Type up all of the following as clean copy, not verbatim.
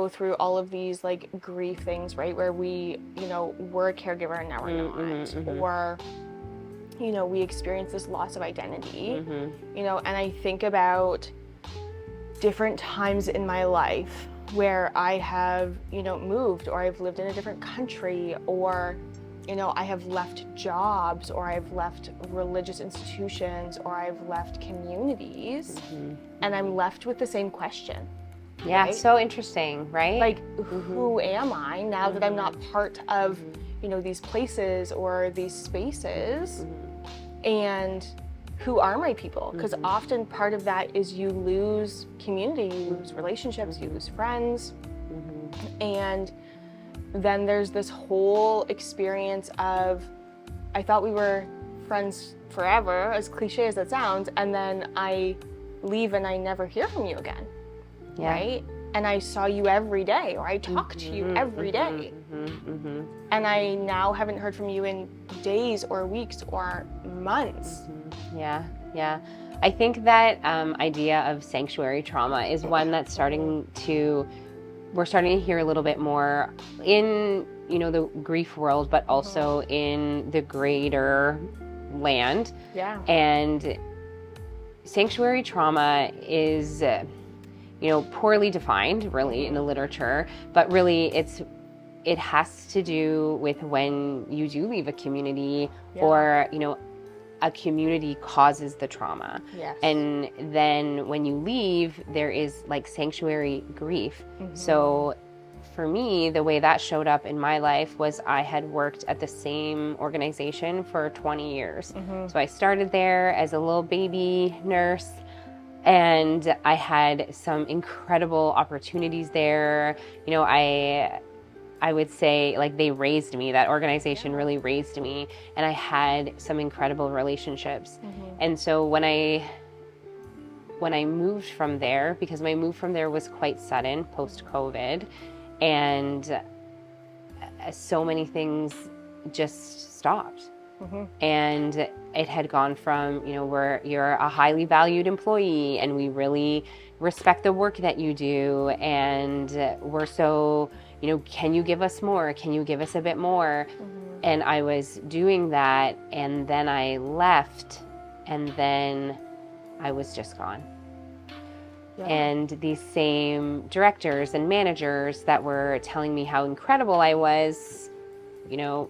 through all of these like grief things, right? Where we, you know, were a caregiver and now we're not, or, you know, we experience this loss of identity, you know, and I think about different times in my life where I have, you know, moved, or I've lived in a different country, or, you know, I have left jobs, or I've left religious institutions, or I've left communities, and I'm left with the same question. Yeah, right? so interesting, right? Like, who am I now that I'm not part of, you know, these places or these spaces? And who are my people? Because often part of that is you lose community, you lose relationships, you lose friends. And then there's this whole experience of, I thought we were friends forever, as cliche as that sounds, and then I leave and I never hear from you again, right? And I saw you every day, or I talked to you every day. And I now haven't heard from you in days or weeks or months. Yeah. I think that idea of sanctuary trauma is one that's we're starting to hear a little bit more in, you know, the grief world, but also in the greater land. Yeah. And sanctuary trauma is, you know, poorly defined really in the literature, but really it has to do with when you do leave a community, or, you know, a community causes the trauma. Yes. And then when you leave, there is like sanctuary grief. So for me, the way that showed up in my life was I had worked at the same organization for 20 years. So I started there as a little baby nurse, and I had some incredible opportunities there. You know, I would say like they raised me, that organization really raised me, and I had some incredible relationships. And so when I moved from there, because my move from there was quite sudden post-COVID, and so many things just stopped. And it had gone from, you know, you're a highly valued employee and we really respect the work that you do, and we're so, you know, can you give us more? Can you give us a bit more? And I was doing that, and then I left, and then I was just gone. And these same directors and managers that were telling me how incredible I was, you know,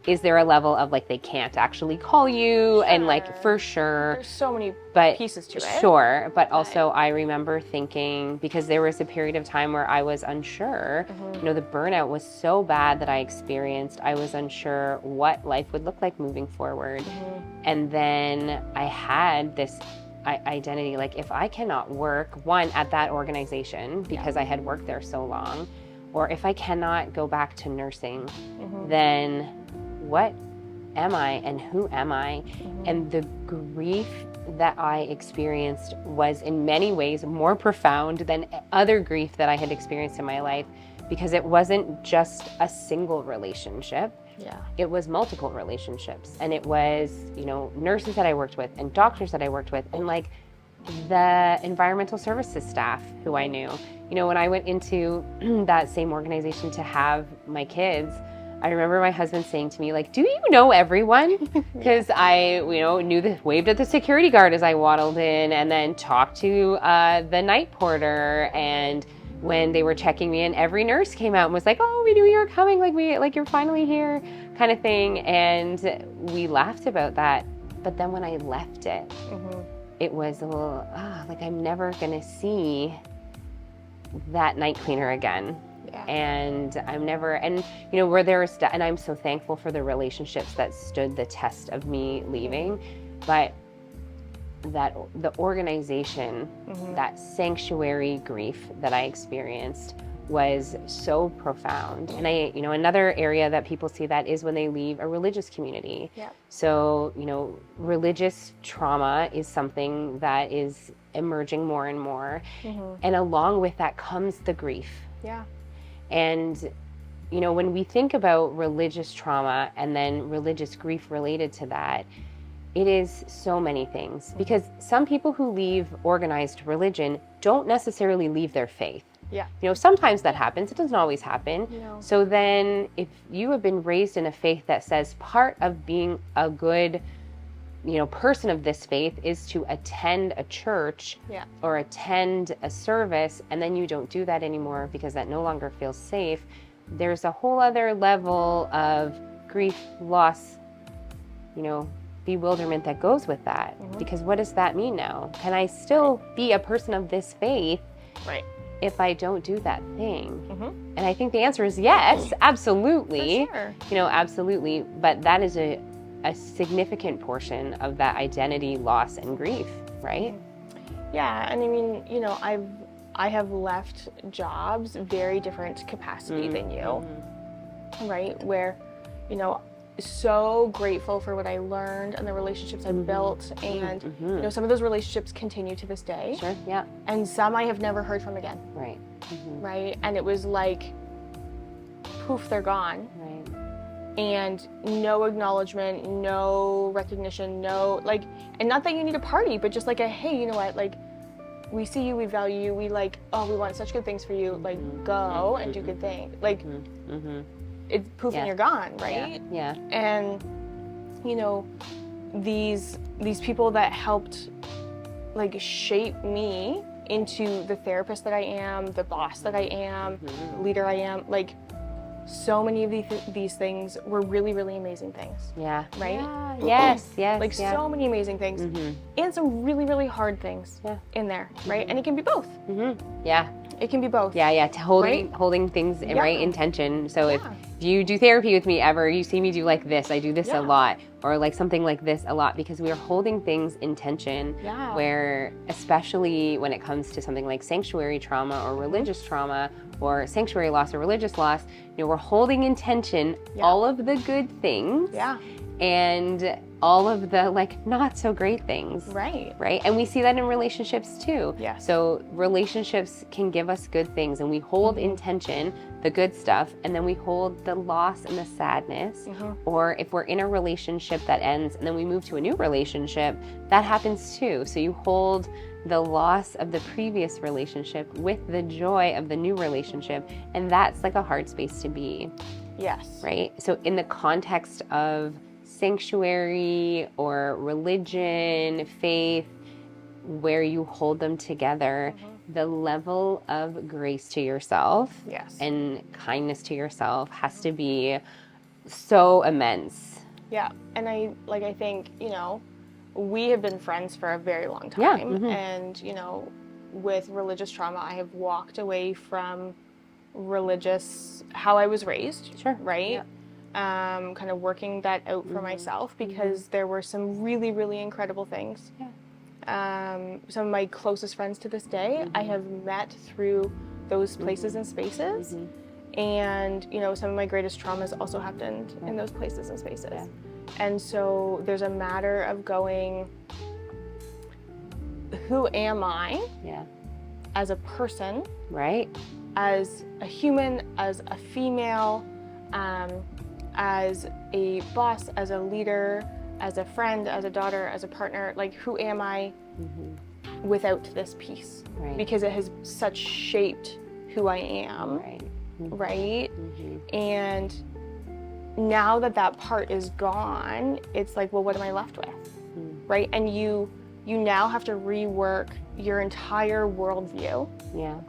is there a level of like they can't actually call you? And like, for sure. There's so many pieces to it. Sure. But also I remember thinking, because there was a period of time where I was unsure, you know, the burnout was so bad that I experienced. I was unsure what life would look like moving forward. And then I had this identity, like if I cannot work, one, at that organization, because I had worked there so long, or if I cannot go back to nursing, then what am I and who am I? And the grief that I experienced was in many ways more profound than other grief that I had experienced in my life, because it wasn't just a single relationship. It was multiple relationships, and it was, you know, nurses that I worked with and doctors that I worked with, and like the environmental services staff who I knew. You know, when I went into that same organization to have my kids, I remember my husband saying to me, like, do you know everyone? Because I, you know, waved at the security guard as I waddled in, and then talked to the night porter. And when they were checking me in, every nurse came out and was like, oh, we knew you were coming, like you're finally here, kind of thing. And we laughed about that. But then when I left it, it was a little, like I'm never gonna see that night cleaner again. And you know, where there's, and I'm so thankful for the relationships that stood the test of me leaving, but that the organization, that sanctuary grief that I experienced was so profound. And you know, another area that people see that is when they leave a religious community. So, you know, religious trauma is something that is emerging more and more. And along with that comes the grief. And, you know, when we think about religious trauma and then religious grief related to that, it is so many things. Because some people who leave organized religion don't necessarily leave their faith. Yeah. You know, sometimes that happens. It doesn't always happen. No. So then if you have been raised in a faith that says part of being a good, you know, person of this faith is to attend a church Yeah. or attend a service, and then you don't do that anymore because that no longer feels safe, there's a whole other level of grief, loss, you know, bewilderment that goes with that. Because what does that mean now? Can I still be a person of this faith Right. if I don't do that thing? And I think the answer is yes, absolutely. For sure. You know, absolutely. But that is a significant portion of that identity loss and grief, right? Yeah, and I mean, you know, I have left jobs very different capacity than you, right? Where, you know, so grateful for what I learned and the relationships I built, and you know, some of those relationships continue to this day. Sure, yeah. And some I have never heard from again. Right. Right? And it was like, poof, they're gone. Right. And no acknowledgement, no recognition, no, like, and not that you need a party, but just like a, hey, you know what, like, we see you, we value you, we like, oh, we want such good things for you, like, go and do good things. Like, it's poof and you're gone, right? Yeah. And, you know, these people that helped, like, shape me into the therapist that I am, the boss that I am, the leader I am, like, so many of these things were really, really amazing things. Yeah. Right? Yeah. Yes. Like, so many amazing things. And some really, really hard things in there, right? And it can be both. Yeah. It can be both. Yeah. Holding things in right intention. So if Yeah. you do therapy with me ever, you see me do like this, I do this Yeah. a lot, or like something like this a lot, because we are holding things in tension. Yeah. Where, especially when it comes to something like sanctuary trauma or religious trauma or sanctuary loss or religious loss, you know, we're holding in tension all of the good things. Yeah. And all of the like not so great things. Right. Right? And we see that in relationships too. Yes. So relationships can give us good things, and we hold in tension the good stuff, and then we hold the loss and the sadness. Or if we're in a relationship that ends and then we move to a new relationship, that happens too. So you hold the loss of the previous relationship with the joy of the new relationship, and that's like a hard space to be. Yes. Right? So in the context of sanctuary or religion, faith, where you hold them together, the level of grace to yourself and kindness to yourself has to be so immense. Yeah. And I think, you know, we have been friends for a very long time. And, you know, with religious trauma, I have walked away from how I was raised. Sure. Right? Yeah. Kind of working that out for myself, because there were some really, really incredible things. Some of my closest friends to this day, I have met through those places and spaces. And, you know, some of my greatest traumas also happened in those places and spaces. And so there's a matter of going, who am I as a person? Right. As a human, as a female, as a boss, as a leader, as a friend, as a daughter, as a partner. Like, who am I without this piece? Right. Because it has such shaped who I am. Right? And now that part is gone, it's like, well, what am I left with? Right? And you now have to rework your entire worldview.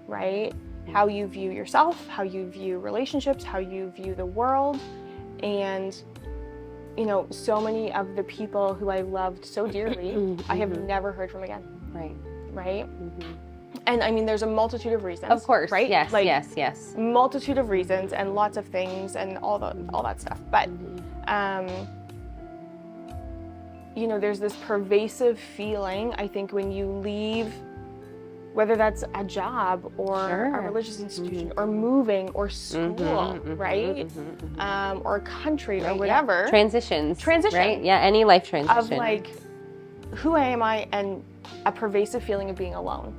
Right? How you view yourself, how you view relationships, how you view the world. And, you know, so many of the people who I loved so dearly, I have never heard from again. Right? And I mean, there's a multitude of reasons. Of course. Right? Yes. Like, Yes. multitude of reasons and lots of things and all that stuff. But, you know, there's this pervasive feeling, I think, when you leave, whether that's a job or a religious institution or moving or school, right? Or a country or whatever. Transition. Right? Yeah, any life transition. Of like, who am I, and a pervasive feeling of being alone.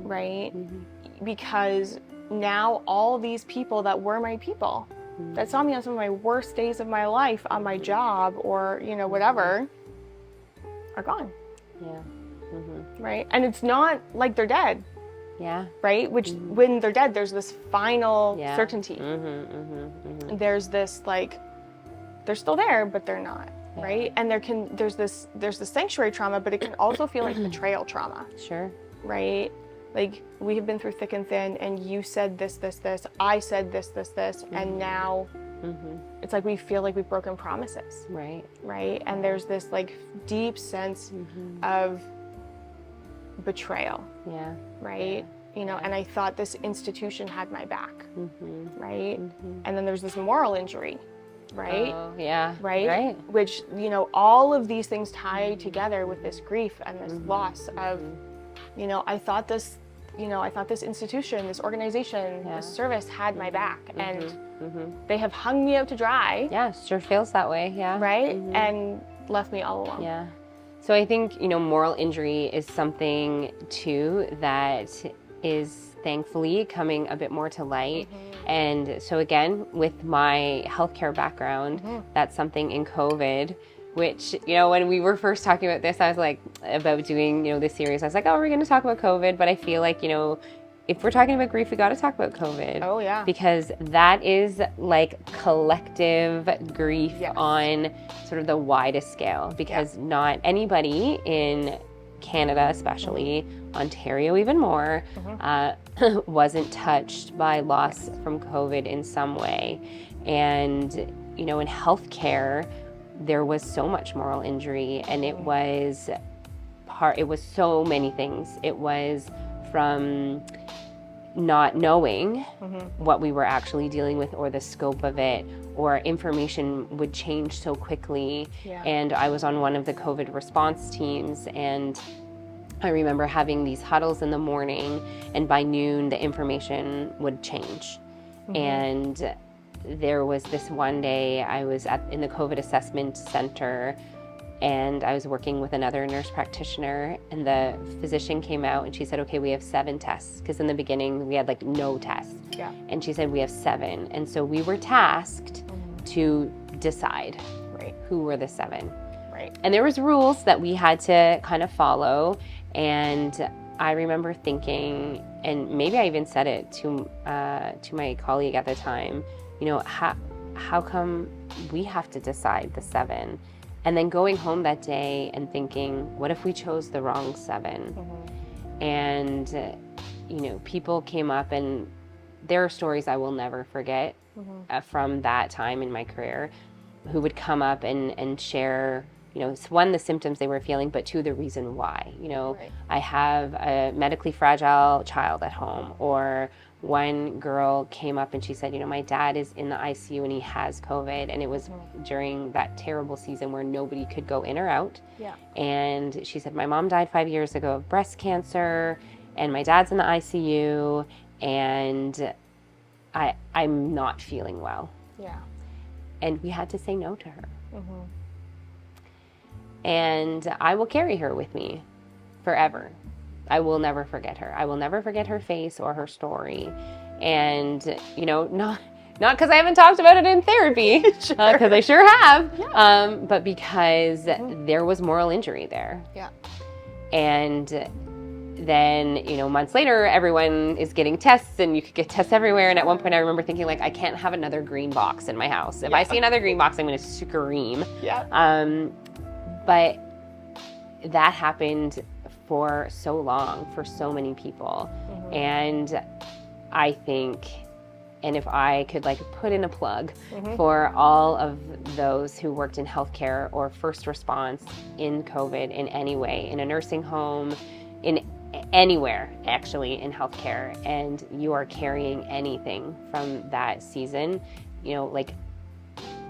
Right? Because now all these people that were my people, that saw me on some of my worst days of my life on my job or, you know, whatever, are gone. Right? And it's not like they're dead. Yeah. right? Which when they're dead, there's this final Yeah. certainty. There's this like, they're still there, but they're not, right? And there's this sanctuary trauma, but it can also feel like betrayal trauma, Sure. right? Like, we have been through thick and thin, and you said this, I said this, and now it's like we feel like we've broken promises, Right. right? And there's this like deep sense of betrayal, Yeah. right? You know, and I thought this institution had my back, right? And then there's this moral injury, right? Oh, yeah. Right? Which, you know, all of these things tie together with this grief and this loss of, you know, I thought this institution, this organization, this service had my back, and they have hung me out to dry. Yeah, sure feels that way. Yeah. Right? And left me all alone. Yeah. So I think, you know, moral injury is something too that is thankfully coming a bit more to light. And so again, with my healthcare background, that's something in COVID, which, you know, when we were first talking about this, I was like, about doing, you know, this series, I was like, oh, we're going to talk about COVID. But I feel like, you know, if we're talking about grief, we got to talk about COVID. Oh, yeah. Because that is like collective grief on sort of the widest scale. Because not anybody in Canada, especially, Ontario even more, wasn't touched by loss from COVID in some way. And, you know, in healthcare, there was so much moral injury, and it was so many things. It was from not knowing what we were actually dealing with or the scope of it, or information would change so quickly. And I was on one of the COVID response teams, and I remember having these huddles in the morning, and by noon the information would change. And there was this one day I was in the COVID assessment center, and I was working with another nurse practitioner, and the physician came out and she said, okay, we have 7 tests, because in the beginning we had like no tests. And she said, we have 7. And so we were tasked to decide who were the 7. And there was rules that we had to kind of follow. And I remember thinking, and maybe I even said it to my colleague at the time, you know, how come we have to decide the 7? And then going home that day and thinking, what if we chose the wrong 7? And, you know, people came up, and there are stories I will never forget from that time in my career, who would come up and share, you know, one, the symptoms they were feeling, but 2, the reason why. You know, I have a medically fragile child at home. Or one girl came up and she said, you know, my dad is in the ICU and he has COVID. And it was during that terrible season where nobody could go in or out. And she said, my mom died 5 years ago of breast cancer, and my dad's in the ICU, and I'm not feeling well. And we had to say no to her. And I will carry her with me forever. I will never forget her. I will never forget her face or her story. And, you know, not because I haven't talked about it in therapy, because I sure have, but because there was moral injury there. And then, you know, months later, everyone is getting tests, and you could get tests everywhere. And at one point I remember thinking, like, I can't have another green box in my house. If I see another green box, I'm going to scream. But that happened for so long, for so many people. And I think, and if I could like put in a plug for all of those who worked in healthcare or first response in COVID in any way, in a nursing home, in anywhere actually in healthcare, and you are carrying anything from that season, you know, like,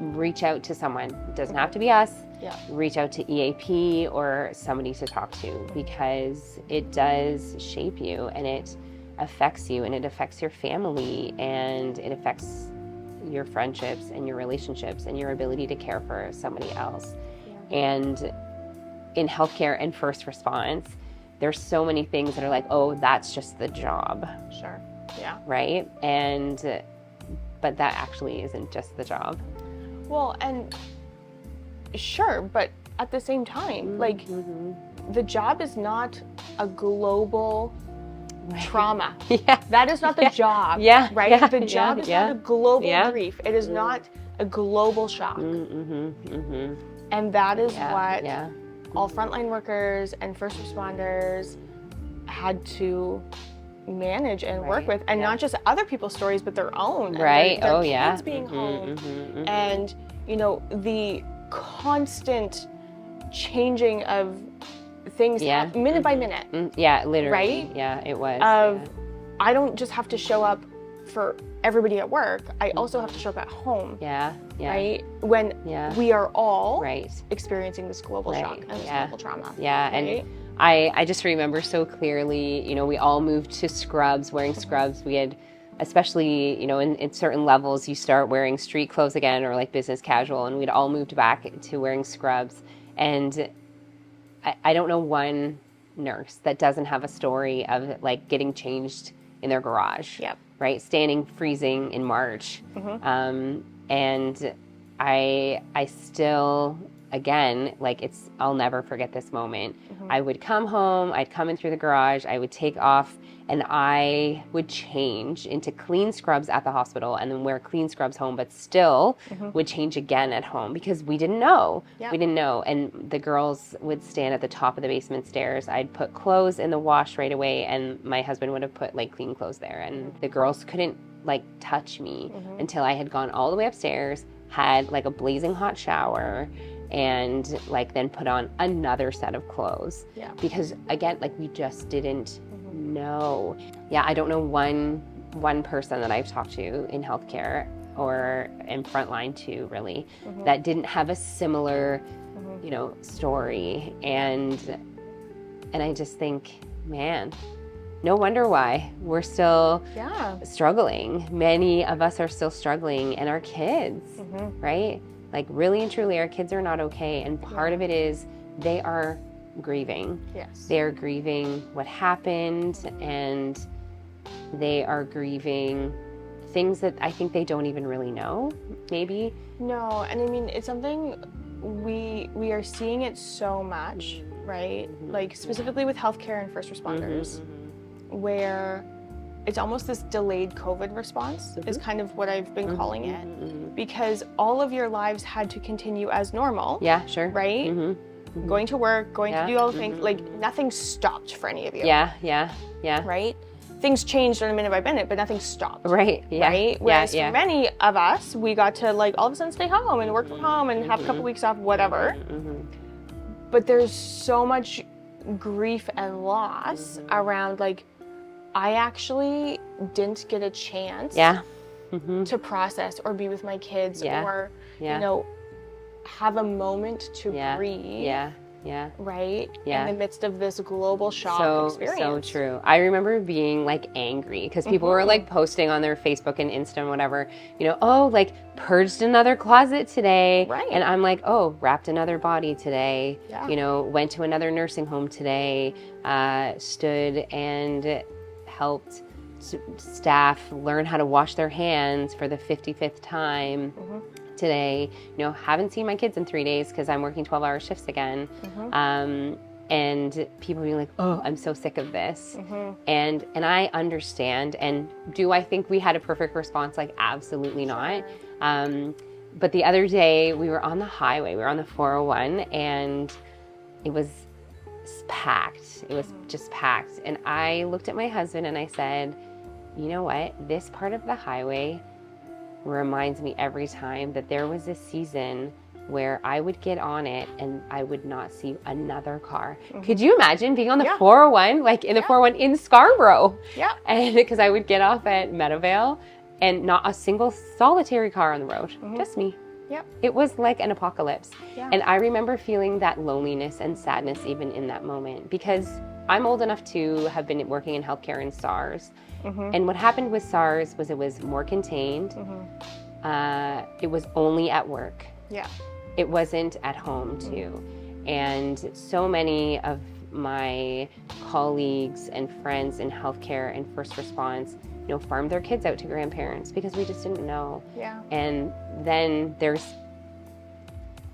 reach out to someone. It doesn't have to be us. Reach out to EAP or somebody to talk to, because it does shape you, and it affects you, and it affects your family, and it affects your friendships and your relationships and your ability to care for somebody else. And in healthcare and first response, there's so many things that are like, oh, that's just the job. Right? And but that actually isn't just the job. Well, and sure, but at the same time, like, the job is not a global trauma. Yeah. That is not the job. Yeah. Right? Yeah. The job Yeah. is Yeah. not a global Yeah. grief. It is not a global shock. And that is what all frontline workers and first responders had to manage and work with, and not just other people's stories, but their own. Right. And their kids being home, and the constant changing of things minute by minute. Yeah, literally. Right? Yeah, it was. I don't just have to show up for everybody at work. I also have to show up at home. Yeah. Right? When we are all experiencing this global shock and this global trauma. Yeah, right? and I just remember so clearly, we all moved to scrubs, wearing scrubs. We had, especially, in certain levels, you start wearing street clothes again or like business casual, and we'd all moved back to wearing scrubs. And I don't know one nurse that doesn't have a story of like getting changed in their garage. Yep. Right? Standing freezing in March. And I still, again, like I'll never forget this moment. I would come home, I'd come in through the garage, I would take off, and I would change into clean scrubs at the hospital and then wear clean scrubs home, but still would change again at home because we didn't know. Yep. We didn't know. And the girls would stand at the top of the basement stairs. I'd put clothes in the wash right away, and my husband would have put like clean clothes there. And the girls couldn't like touch me until I had gone all the way upstairs, had like a blazing hot shower, and like then put on another set of clothes. Yeah. Because again, like we just didn't know. Yeah, I don't know one person that I've talked to in healthcare or in frontline too, really, that didn't have a similar, story. And I just think, man, no wonder why we're still struggling. Many of us are still struggling, and our kids, right? Like really and truly, our kids are not okay. And part of it is they are grieving. Yes. They are grieving what happened, and they are grieving things that I think they don't even really know, maybe. No, and I mean, it's something we are seeing it so much, right? Like specifically with healthcare and first responders, where it's almost this delayed COVID response is kind of what I've been calling it, because all of your lives had to continue as normal. Yeah, sure. Right? Going to work, going to do all the things, like nothing stopped for any of you. Yeah. Right? Things changed on a minute by minute, but nothing stopped. Right, yeah. Right? Whereas for many of us, we got to like all of a sudden stay home and work from home and have a couple weeks off, whatever. But there's so much grief and loss around like, I actually didn't get a chance to process or be with my kids or, have a moment to breathe. Right? In the midst of this global shock experience. So true. I remember being like angry because people were like posting on their Facebook and Insta and whatever, like purged another closet today. Right. And I'm like, oh, wrapped another body today. Yeah. Went to another nursing home today, stood and helped staff learn how to wash their hands for the 55th time. Today, haven't seen my kids in 3 days because I'm working 12-hour shifts again. And people being like, oh, I'm so sick of this. And I understand. And do I think we had a perfect response? Like, absolutely not. But the other day we were on the highway, we were on the 401, and it was packed. It was just packed. And I looked at my husband and I said, you know what? This part of the highway reminds me every time that there was a season where I would get on it and I would not see another car. Could you imagine being on the 401, like in the 401 in Scarborough? Yeah. And because I would get off at Meadowvale and not a single solitary car on the road, just me. Yep. It was like an apocalypse. Yeah. And I remember feeling that loneliness and sadness even in that moment, because I'm old enough to have been working in healthcare in SARS. And what happened with SARS was it was more contained. It was only at work. Yeah. It wasn't at home too. And so many of my colleagues and friends in healthcare and first response, farmed their kids out to grandparents because we just didn't know. Yeah. And then there's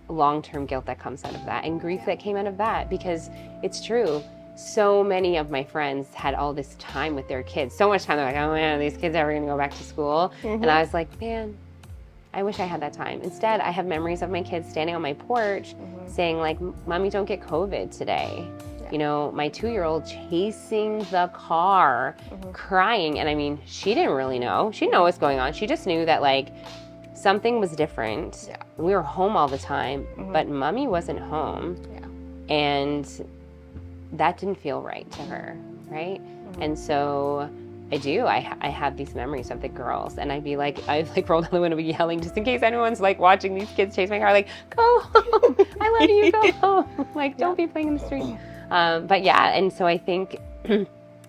long-term guilt that comes out of that and grief that came out of that, because it's true. so many of my friends had all this time with their kids, so much time. They're like, oh man, are these kids ever gonna go back to school? And I was like, man, I wish I had that time. Instead, I have memories of my kids standing on my porch saying like, Mommy, don't get COVID today. You know, my 2-year-old chasing the car, crying. And I mean, she didn't really know. She didn't know what's going on. She just knew that like something was different. Yeah. We were home all the time, but Mommy wasn't home. Yeah. And that didn't feel right to her, right? And so I have these memories of the girls, and I'd like roll down the window, be yelling just in case anyone's like watching these kids chase my car, like, go home, I love you, go home, like don't be playing in the street. But yeah, and so I think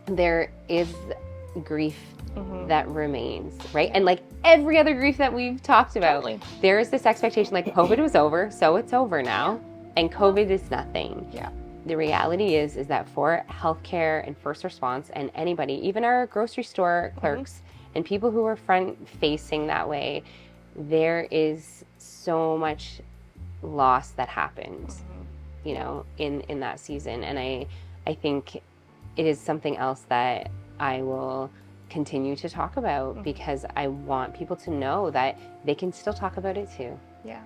there is grief that remains, right? And like every other grief that we've talked about, there is this expectation like COVID was over, so it's over now, and COVID is nothing. Yeah. The reality is that for healthcare and first response and anybody, even our grocery store clerks and people who are front facing that way, there is so much loss that happened, you know, in that season. And I think it is something else that I will continue to talk about because I want people to know that they can still talk about it too. Yeah.